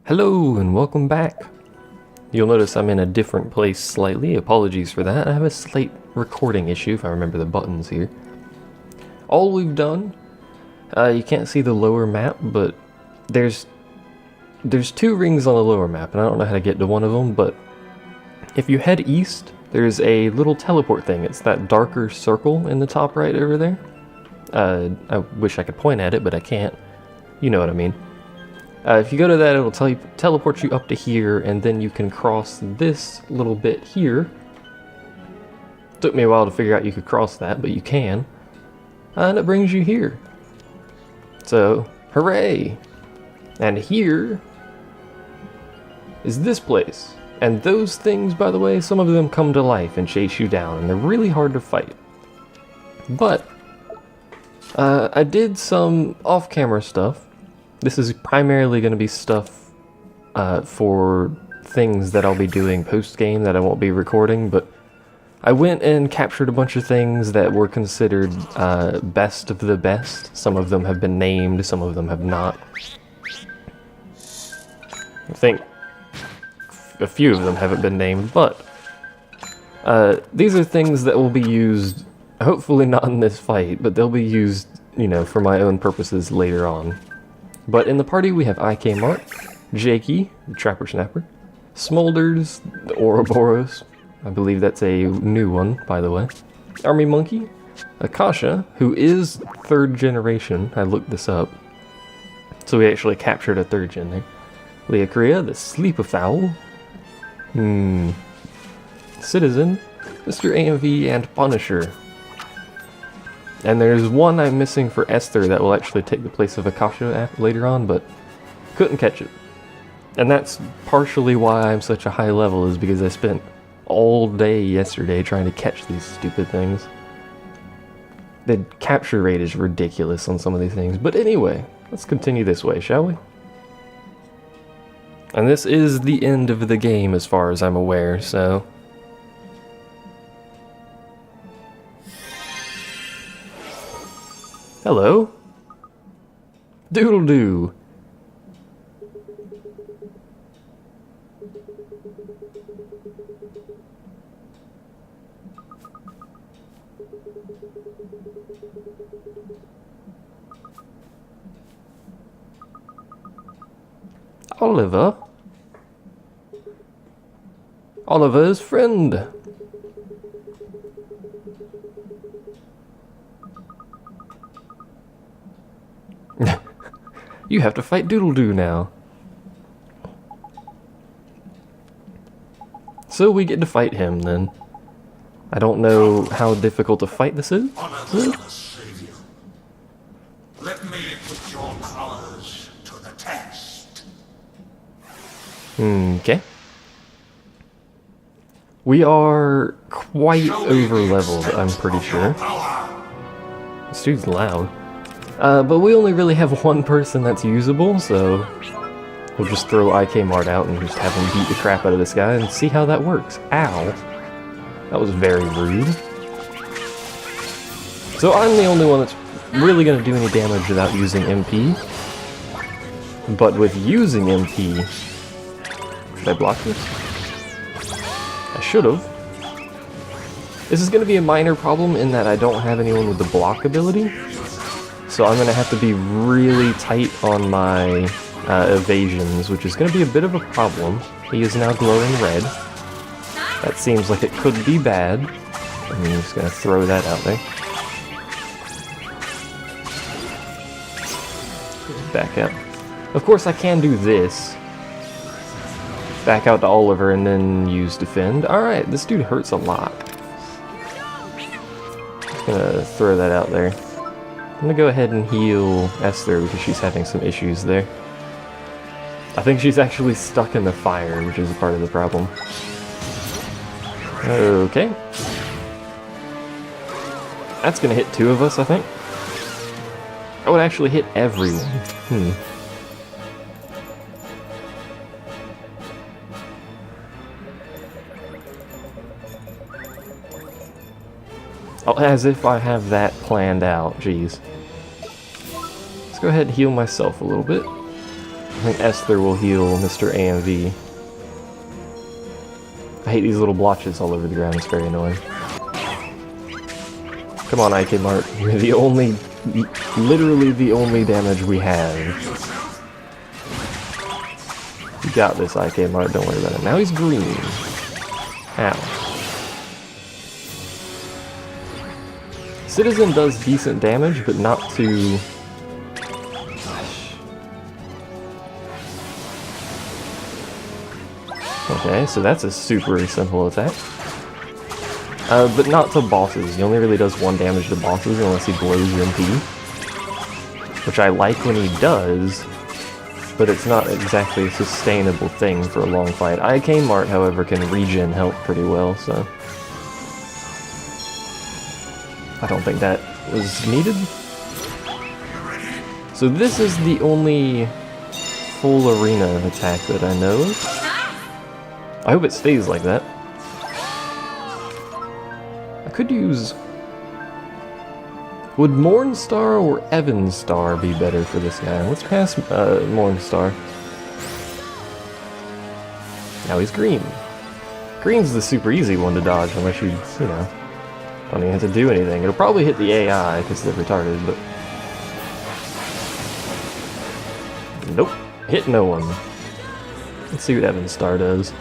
Hello and welcome back. You'll notice I'm in a different place slightly. Apologies for that. I have a slight recording issue if I remember the buttons here. All we've done, you can't see the lower map, but there's two rings on the lower map, and I don't know how to get to one of them, but if you head east, there's a little teleport thing. It's that darker circle in the top right over there. I wish I could point at it, but I can't. You know what I mean. If you go to that, it'll teleport you up to here, and then you can cross this little bit here. Took me a while to figure out you could cross that, but you can. And it brings you here. So, hooray! And here is this place. And those things, by the way, some of them come to life and chase you down, and they're really hard to fight. But, I did some off-camera stuff. This is primarily going to be stuff for things that I'll be doing post-game that I won't be recording, but I went and captured a bunch of things that were considered best of the best. Some of them have been named, some of them have not. I think a few of them haven't been named, but these are things that will be used, hopefully not in this fight, but they'll be used, you know, for my own purposes later on. But in the party we have IK Mark, Jakey, the Trapper Snapper, Smolders, the Ouroboros, I believe that's a new one, by the way, Army Monkey, Akasha, who is 3rd generation, I looked this up, so we actually captured a 3rd gen there, Leocrea, the Sleepofowl, Citizen, Mr. AMV, and Punisher. And there's one I'm missing for Esther that will actually take the place of Akasha later on, but couldn't catch it. And that's partially why I'm such a high level, is because I spent all day yesterday trying to catch these stupid things. The capture rate is ridiculous on some of these things. But anyway, let's continue this way, shall we? And this is the end of the game as far as I'm aware, so... Hello? Doodle-doo! Oliver? Oliver's friend! You have to fight Doodle-doo now. So we get to fight him then. I don't know how difficult a fight this is. Let me put your powers to the test. Okay. We are quite over-leveled, I'm pretty sure. This dude's loud. But we only really have one person that's usable, so we'll just throw IK Mart out and just have him beat the crap out of this guy and see how that works. Ow. That was very rude. So I'm the only one that's really going to do any damage without using MP. But with using MP... Should I block this? I should've. This is going to be a minor problem in that I don't have anyone with the block ability. So I'm going to have to be really tight on my evasions, which is going to be a bit of a problem. He is now glowing red. That seems like it could be bad. I'm just going to throw that out there. Back up. Of course I can do this. Back out to Oliver and then use defend. Alright, this dude hurts a lot. Just going to throw that out there. I'm gonna go ahead and heal Esther because she's having some issues there. I think she's actually stuck in the fire, which is a part of the problem. Okay. That's gonna hit 2 of us, I think. Oh, it actually hit everyone. Oh, as if I have that planned out, jeez. Let's go ahead and heal myself a little bit. I think Esther will heal Mr. AMV. I hate these little blotches all over the ground, it's very annoying. Come on, IK Mart. You're the only, literally the only damage we have. You got this, IK Mart, don't worry about it. Now he's green. Ow. Citizen does decent damage, but not too... Okay, so that's a super simple attack. But not to bosses. He only really does 1 damage to bosses unless he blows MP. Which I like when he does, but it's not exactly a sustainable thing for a long fight. IK Mart, however, can regen health pretty well, so... I don't think that was needed. So this is the only full arena attack that I know of. I hope it stays like that. I could use... Would Mornstar or Evanstar be better for this guy? Let's pass Mornstar. Now he's green. Green's the super easy one to dodge unless you know, don't even have to do anything. It'll probably hit the AI because they're retarded, but... Nope. Hit no one. Let's see what Evanstar does.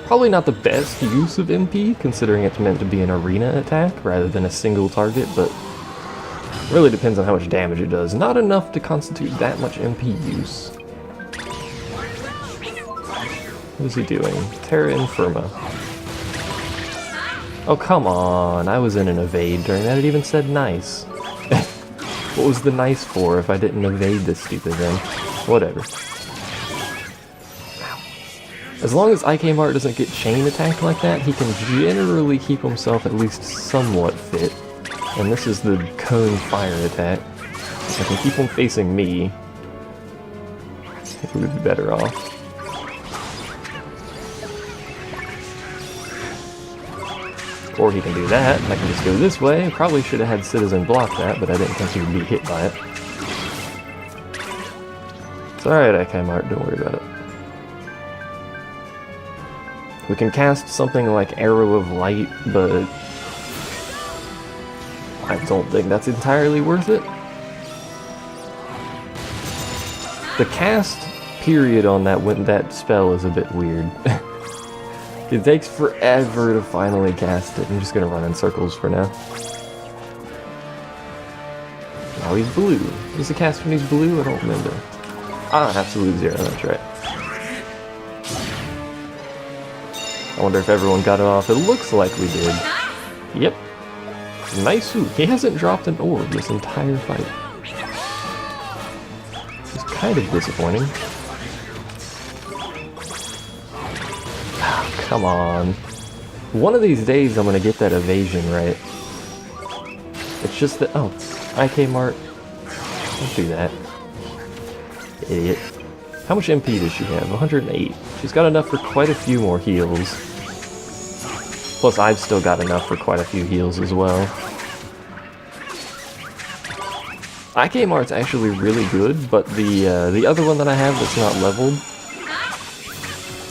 Probably not the best use of MP, considering it's meant to be an arena attack rather than a single target, but it really depends on how much damage it does. Not enough to constitute that much MP use. What is he doing? Terra Infirma. Oh, come on. I was in an evade during that. It even said nice. What was the nice for if I didn't evade this stupid thing? Whatever. As long as IK Mart doesn't get chain attacked like that, he can generally keep himself at least somewhat fit. And this is the cone fire attack. If I can keep him facing me, I think we would be better off. Or he can do that, and I can just go this way. Probably should have had Citizen block that, but I didn't think he would be hit by it. It's alright, IK Mart, don't worry about it. We can cast something like Arrow of Light, but I don't think that's entirely worth it. The cast period on that spell is a bit weird. It takes forever to finally cast it. I'm just gonna run in circles for now. Now he's blue. Does it cast when he's blue? I don't remember. Ah, absolute zero, that's right. I wonder if everyone got it off. It looks like we did. Yep. Nice. Ooh, he hasn't dropped an orb this entire fight. It's kind of disappointing. Oh, come on. One of these days I'm gonna get that evasion right. It's just that... Oh, IK Mart. Don't do that. Idiot. How much MP does she have? 108. She's got enough for quite a few more heals. Plus, I've still got enough for quite a few heals as well. IK Mart's actually really good, but the other one that I have that's not leveled...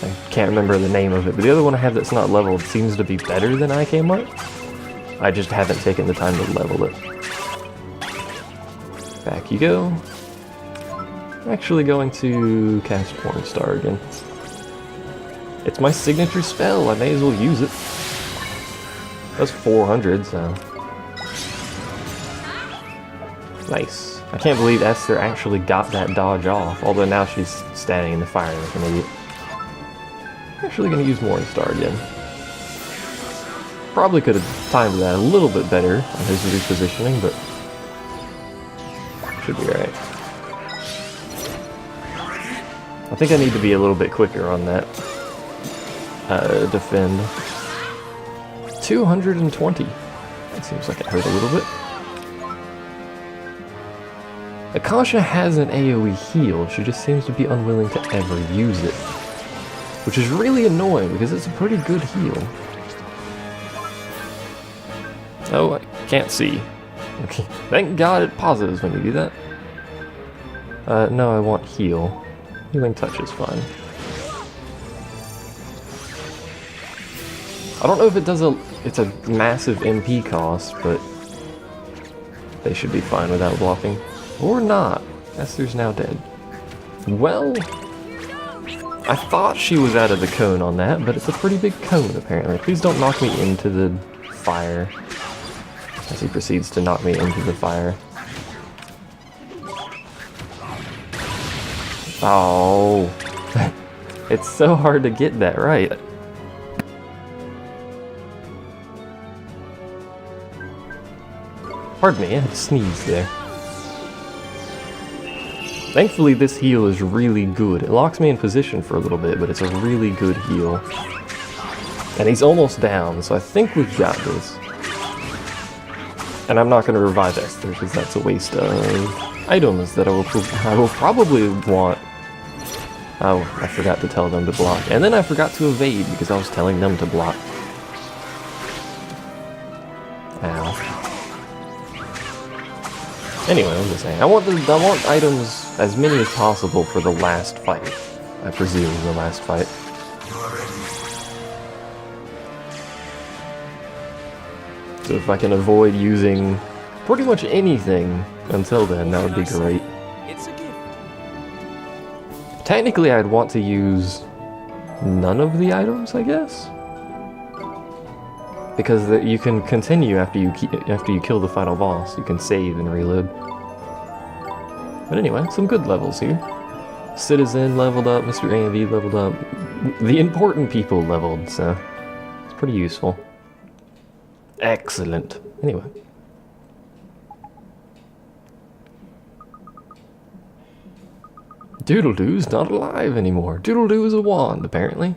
I can't remember the name of it, but the other one I have that's not leveled seems to be better than IK Mart. I just haven't taken the time to level it. Back you go. I'm actually going to cast Mornstar again. It's my signature spell, I may as well use it. That's 400, so... Nice. I can't believe Esther actually got that dodge off, although now she's standing in the fire like an idiot. I'm actually going to use Mornstar again. Probably could have timed that a little bit better on his repositioning, but... should be alright. I think I need to be a little bit quicker on that defend. 220. That seems like it hurt a little bit. Akasha has an AoE heal, she just seems to be unwilling to ever use it. Which is really annoying because it's a pretty good heal. Oh, I can't see. Okay. Thank God it pauses when you do that. No, I want heal. Healing touch is fine. I don't know if it does it's a massive MP cost, but they should be fine without blocking. Or not. Esther's now dead. Well, I thought she was out of the cone on that, but it's a pretty big cone apparently. Please don't knock me into the fire. As he proceeds to knock me into the fire. Oh. It's so hard to get that right. Pardon me, I had to sneeze there. Thankfully this heal is really good. It locks me in position for a little bit, but it's a really good heal. And he's almost down, so I think we've got this. And I'm not going to revive Esther, because that's a waste of items that I will probably want. Oh, I forgot to tell them to block. And then I forgot to evade, because I was telling them to block. Ow. Anyway, I'm just saying, I want items as many as possible for the last fight. I presume the last fight. So if I can avoid using pretty much anything until then, that would be great. It's a gift. Technically, I'd want to use none of the items, I guess, because you can continue after you kill the final boss. You can save and reload. But anyway, some good levels here. Citizen leveled up, Mr. A&V leveled up. The important people leveled, so it's pretty useful. Excellent. Anyway. Doodle-Doo's not alive anymore. Doodle-Doo is a wand, apparently.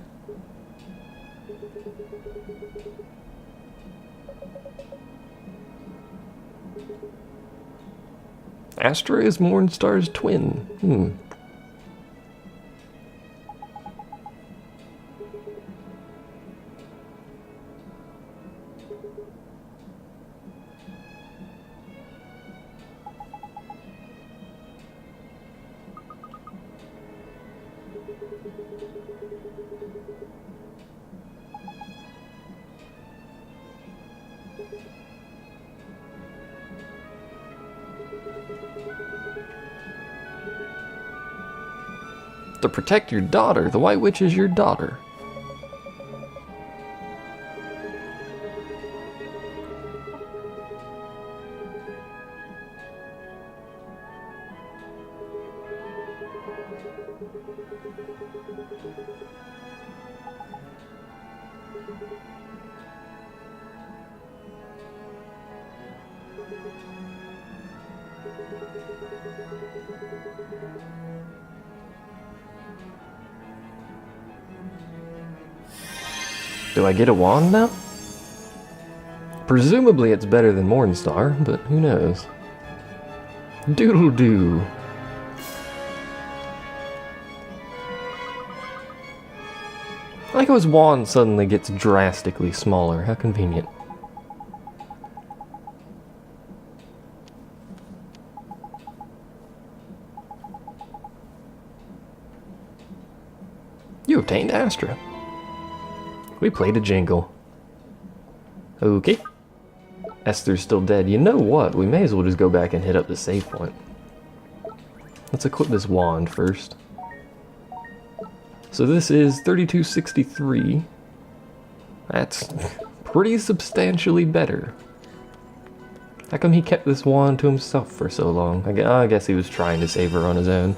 Astra is Mornstar's twin. To protect your daughter, the White Witch is your daughter. Do I get a wand now? Presumably it's better than Mornstar, but who knows? Doodle-doo. I like how his wand suddenly gets drastically smaller. How convenient. You obtained Astra. We played a jingle. Okay. Esther's still dead. You know what? We may as well just go back and hit up the save point. Let's equip this wand first. So this is 3263. That's pretty substantially better. How come he kept this wand to himself for so long? I guess he was trying to save her on his own.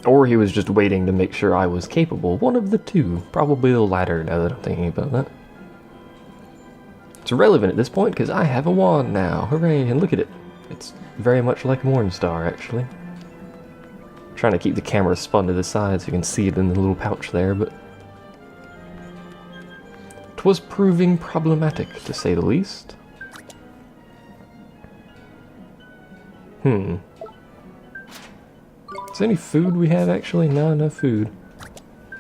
Or he was just waiting to make sure I was capable. One of the two. Probably the latter, now that I'm thinking about that. It's irrelevant at this point, because I have a wand now. Hooray, and look at it. It's very much like Mornstar, actually. I'm trying to keep the camera spun to the side so you can see it in the little pouch there, but... 'twas proving problematic, to say the least. Is there any food we have, actually? No food.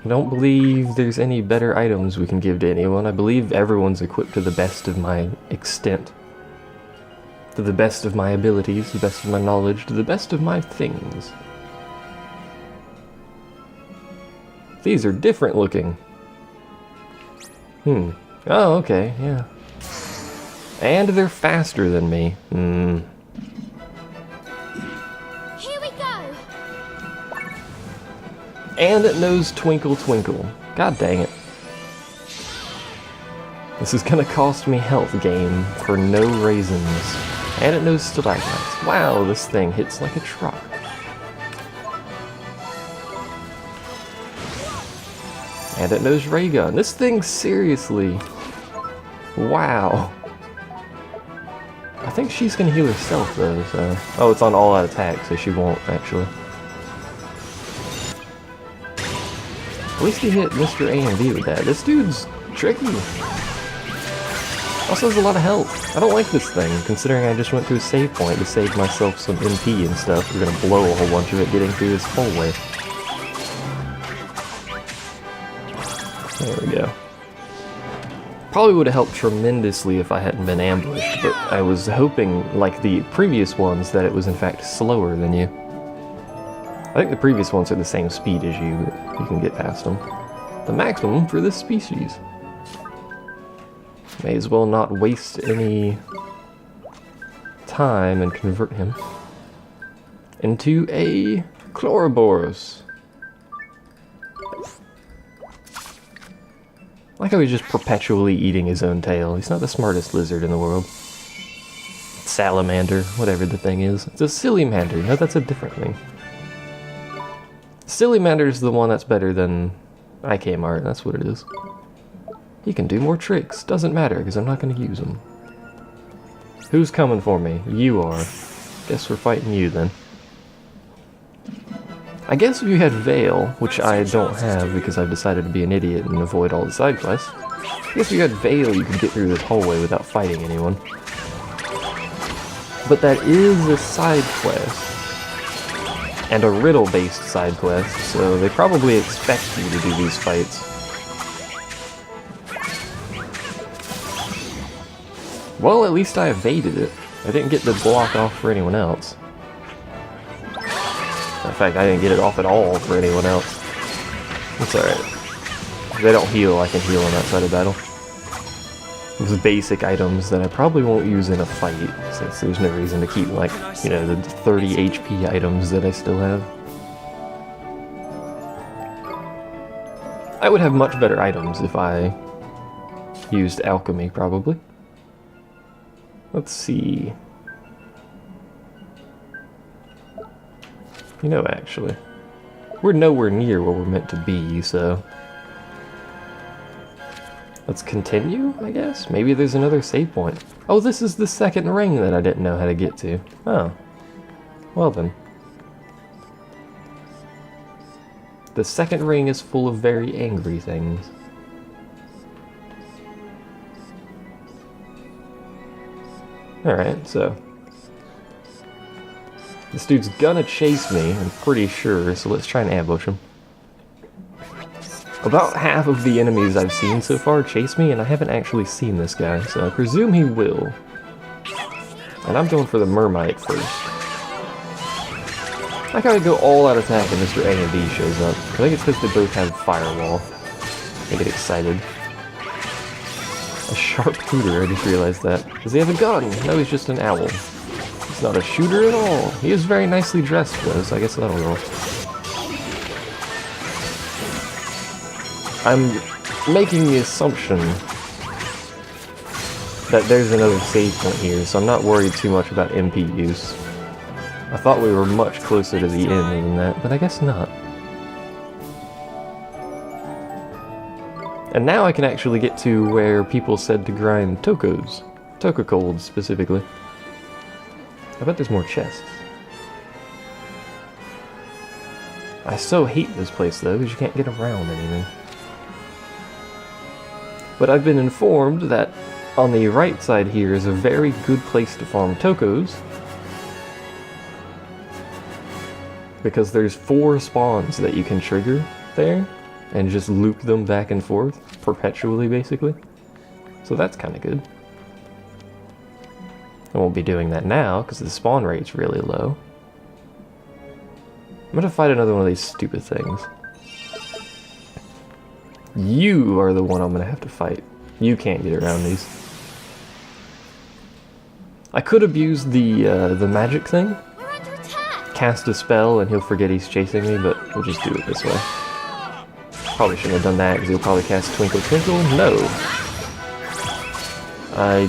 I don't believe there's any better items we can give to anyone. I believe everyone's equipped to the best of my extent. To the best of my abilities, to the best of my knowledge, to the best of my things. These are different looking. Oh, okay, yeah. And they're faster than me. Here we go. And it knows Twinkle Twinkle. God dang it. This is gonna cost me health game for no reasons. And it knows stalagmites. Wow, this thing hits like a truck. And it knows ray gun. This thing, seriously. Wow. I think she's gonna heal herself though, so... Oh, it's on all out attack, so she won't, actually. At least he hit Mr. A and B with that. This dude's tricky. Also has a lot of health. I don't like this thing, considering I just went to a save point to save myself some MP and stuff. We're gonna blow a whole bunch of it getting through this hallway. There we go. Probably would have helped tremendously if I hadn't been ambushed, but I was hoping, like the previous ones, that it was in fact slower than you. I think the previous ones are the same speed as you, but you can get past them. The maximum for this species. May as well not waste any time and convert him into a Chloroboros. Like how he's just perpetually eating his own tail. He's not the smartest lizard in the world. Salamander, whatever the thing is. It's a Sillymander. No, that's a different thing. Sillymander is the one that's better than Ikemart. That's what it is. He can do more tricks. Doesn't matter, because I'm not going to use them. Who's coming for me? You are. Guess we're fighting you, then. I guess if you had Veil, which I don't have because I've decided to be an idiot and avoid all the side quests, I guess if you had Veil, you could get through this hallway without fighting anyone. But that is a side quest. And a riddle-based side quest, so they probably expect you to do these fights. Well, at least I evaded it. I didn't get the block off for anyone else. In fact, I didn't get it off at all for anyone else. It's alright. If they don't heal, I can heal on that side of battle. Those basic items that I probably won't use in a fight, since there's no reason to keep, like, you know, the 30 HP items that I still have. I would have much better items if I used alchemy, probably. Let's see. You know, actually, we're nowhere near where we're meant to be, so... Let's continue, I guess? Maybe there's another save point. Oh, this is the second ring that I didn't know how to get to. Oh. Well then. The second ring is full of very angry things. Alright, so... This dude's gonna chase me, I'm pretty sure, so let's try and ambush him. About half of the enemies I've seen so far chase me, and I haven't actually seen this guy, so I presume he will. And I'm going for the Mermite first. I gotta go all out attack and Mr. A and B shows up. I think it's because they both have Firewall. I get excited. A sharpshooter, I just realized that. Does he have a gun? No, he's just an owl. He's not a shooter at all. He is very nicely dressed though, so I guess that'll go. I'm making the assumption that there's another save point here, so I'm not worried too much about MP use. I thought we were much closer to the end than that, but I guess not. And now I can actually get to where people said to grind Tokos. Toka Cold, specifically. I bet there's more chests. I so hate this place, though, because you can't get around anything. But I've been informed that on the right side here is a very good place to farm Tokos. Because there's 4 spawns that you can trigger there, and just loop them back and forth, perpetually, basically. So that's kind of good. I won't be doing that now because the spawn rate's really low. I'm gonna fight another one of these stupid things. You are the one I'm gonna have to fight. You can't get around these. I could abuse the magic thing. We're under attack. Cast a spell and he'll forget he's chasing me, but we'll just do it this way. Probably shouldn't have done that because he'll probably cast Twinkle Twinkle. No. I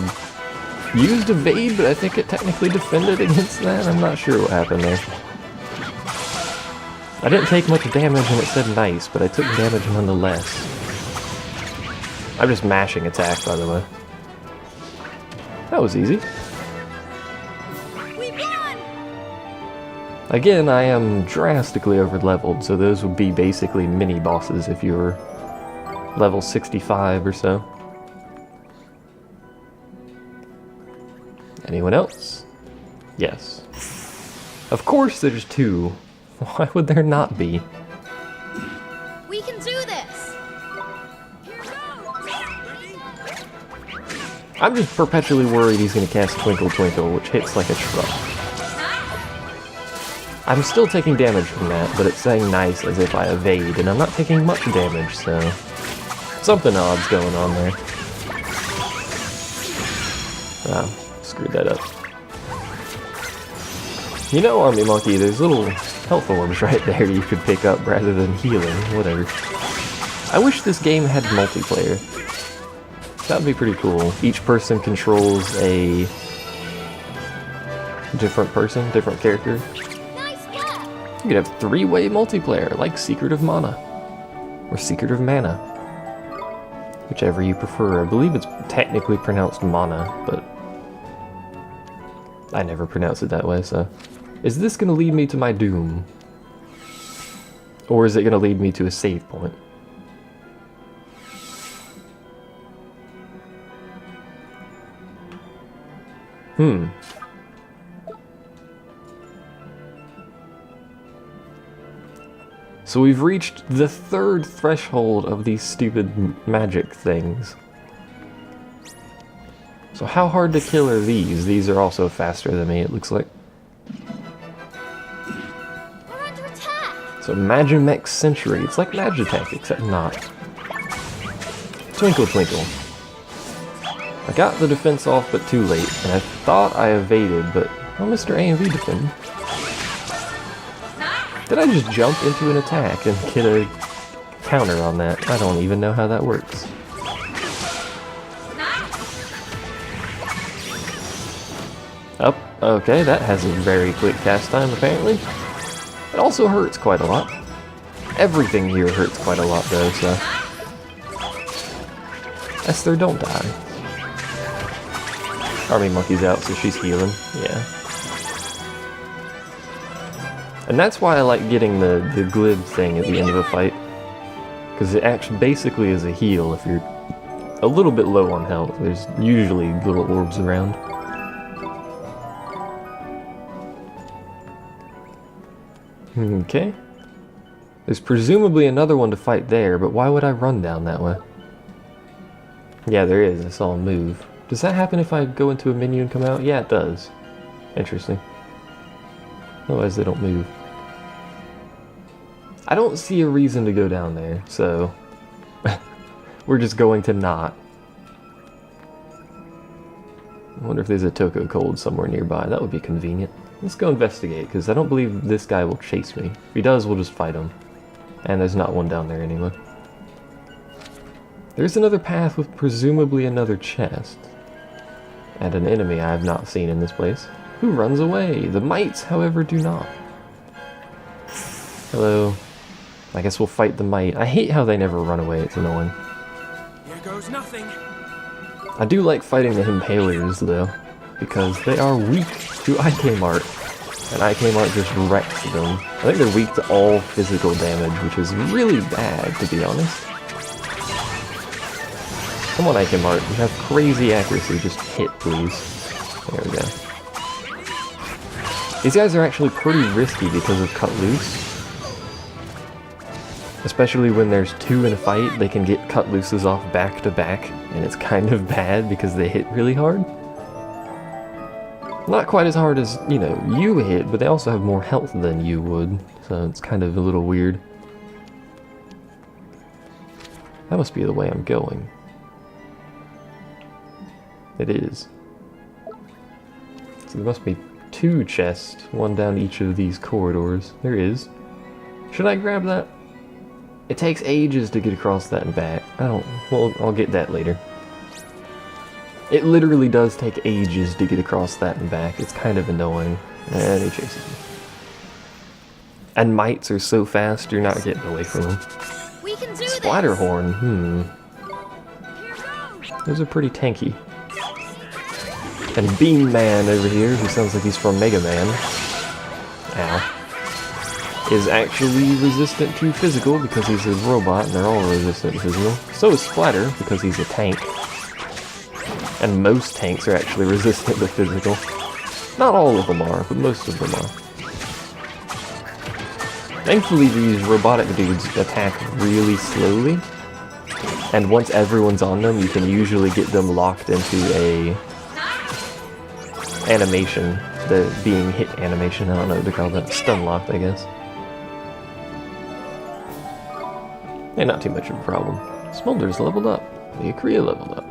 used evade, but I think it technically defended against that. I'm not sure what happened there. I didn't take much damage and it said nice, but I took damage nonetheless. I'm just mashing attack, by the way. That was easy. We won. Again, I am drastically over-leveled, so those would be basically mini-bosses if you were level 65 or so. Anyone else? Yes. Of course there's two. Why would there not be? We can do this. I'm just perpetually worried he's going to cast Twinkle Twinkle, which hits like a truck. I'm still taking damage from that, but it's saying nice as if I evade, and I'm not taking much damage, so... something odd's going on there. Ah, screwed that up. You know, Army Monkey, there's little health orbs right there you could pick up rather than healing, whatever. I wish this game had multiplayer. That would be pretty cool. Each person controls a different person, different character. Nice work. You could have three-way multiplayer, like Secret of Mana. Or Secret of Mana. Whichever you prefer. I believe it's technically pronounced Mana, but I never pronounce it that way, so... Is this going to lead me to my doom? Or is it going to lead me to a save point? So we've reached the third threshold of these stupid magic things. So how hard to kill are these? These are also faster than me, it looks like. We're under attack. So Magimech Century. It's like Magitech, except not. Twinkle Twinkle. I got the defense off, but too late, and I thought I evaded, but... Oh, Mr. A&V defended. Did I just jump into an attack and get a counter on that? I don't even know how that works. Up. Okay, that has a very quick cast time, apparently. It also hurts quite a lot. Everything here hurts quite a lot, though, so... Esther, don't die. Army Monkey's out, so she's healing. Yeah. And that's why I like getting the glib thing at the end of a fight. Because it actually basically is a heal if you're a little bit low on health. There's usually little orbs around. Okay. There's presumably another one to fight there, but why would I run down that way? Yeah, there is. I saw a move. Does that happen if I go into a menu and come out? Yeah, it does. Interesting. Otherwise they don't move. I don't see a reason to go down there, so... we're just going to not. I wonder if there's a Toko Cold somewhere nearby. That would be convenient. Let's go investigate, because I don't believe this guy will chase me. If he does, we'll just fight him. And there's not one down there anyway. There's another path with presumably another chest. And an enemy I have not seen in this place. Who runs away? The mites, however, do not. Hello. I guess we'll fight the mite. I hate how they never run away, it's annoying. Here goes nothing. I do like fighting the impalers, though, because they are weak to IK Mart. And IK Mart just wrecks them. I think they're weak to all physical damage, which is really bad, to be honest. Come on, IK Mart, you have crazy accuracy, just hit, please. There we go. These guys are actually pretty risky because of Cut Loose. Especially when there's two in a fight, they can get Cut Looses off back to back, and it's kind of bad because they hit really hard. Not quite as hard as, you know, you hit, but they also have more health than you would, so it's kind of a little weird. That must be the way I'm going. It is. So there must be 2 chests, one down each of these corridors. There is. Should I grab that? It takes ages to get across that and back. I don't... Well, I'll get that later. It literally does take ages to get across that and back. It's kind of annoying. And he chases me. And mites are so fast, you're not getting away from them. We can do this. Splatterhorn, Here goes. Those are pretty tanky. And Beam Man over here, who sounds like he's from Mega Man, ow, is actually resistant to physical because he's a robot, and they're all resistant to physical. So is Splatter, because he's a tank. And most tanks are actually resistant to physical. Not all of them are, but most of them are. Thankfully, these robotic dudes attack really slowly. And once everyone's on them, you can usually get them locked into a animation, the being hit animation, I don't know what to call that, stun locked, I guess. And not too much of a problem. Smolder's leveled up. The Akria leveled up.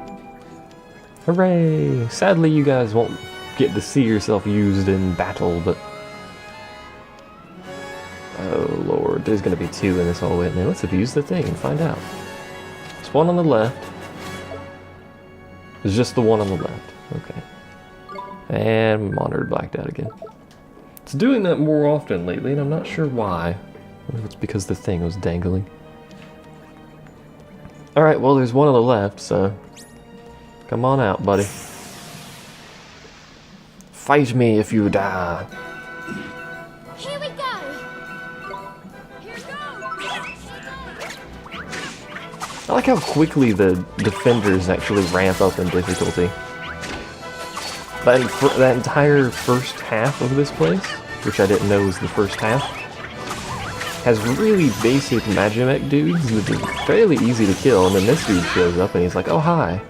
Hooray! Sadly, you guys won't get to see yourself used in battle, but... Oh lord, there's gonna be 2 in this hallway. Now let's abuse the thing and find out. There's one on the left. There's just the one on the left. Okay. And monitor blacked out again. It's doing that more often lately, and I'm not sure why. I wonder if it's because the thing was dangling. Alright, well there's one on the left, so... Come on out, buddy. Fight me if you die. Here we go. Here goes. I like how quickly the defenders actually ramp up in difficulty. That entire first half of this place, which I didn't know was the first half, has really basic Magimech dudes that are fairly easy to kill, and then this dude shows up and he's like, oh hi.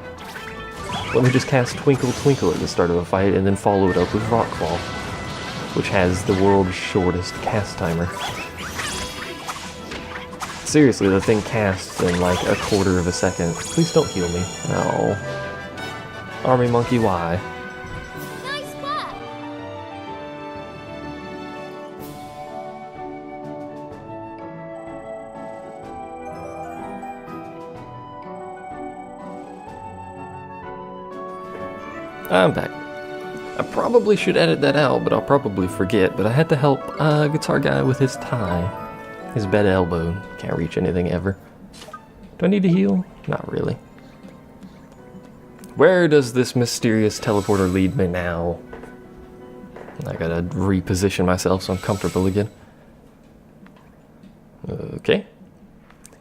Let me just cast Twinkle Twinkle at the start of a fight and then follow it up with Rockfall, which has the world's shortest cast timer. Seriously, the thing casts in like a quarter of a second. Please don't heal me. No. Army Monkey, why? Nice work. I'm back. I probably should edit that out, but I'll probably forget. But I had to help a guitar guy with his tie. His bad elbow. Can't reach anything ever. Do I need to heal? Not really. Where does this mysterious teleporter lead me now? I gotta reposition myself so I'm comfortable again. Okay.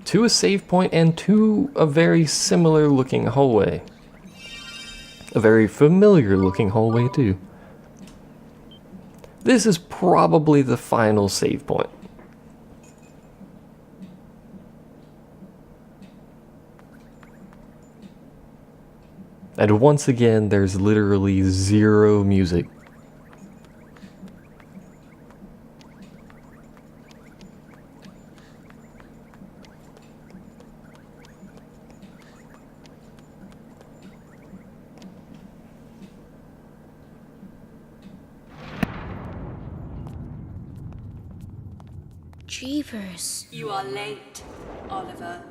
To a save point and to a very similar looking hallway. A very familiar looking hallway too. This is probably the final save point. And once again, there's literally zero music. Jeepers. You are late, Oliver.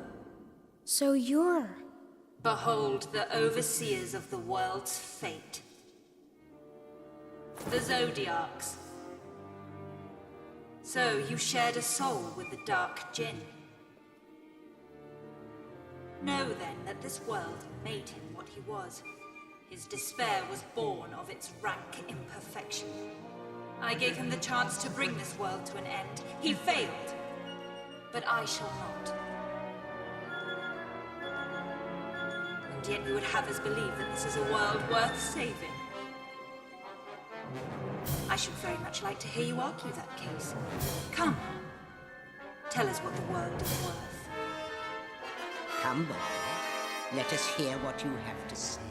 So you're... Behold the overseers of the world's fate. The Zodiacs. So you shared a soul with the Dark Djinn. Know then that this world made him what he was. His despair was born of its rank imperfection. I gave him the chance to bring this world to an end. He failed. But I shall not. And yet you would have us believe that this is a world worth saving. I should very much like to hear you argue that case. Come. Tell us what the world is worth. Come, boy. Let us hear what you have to say.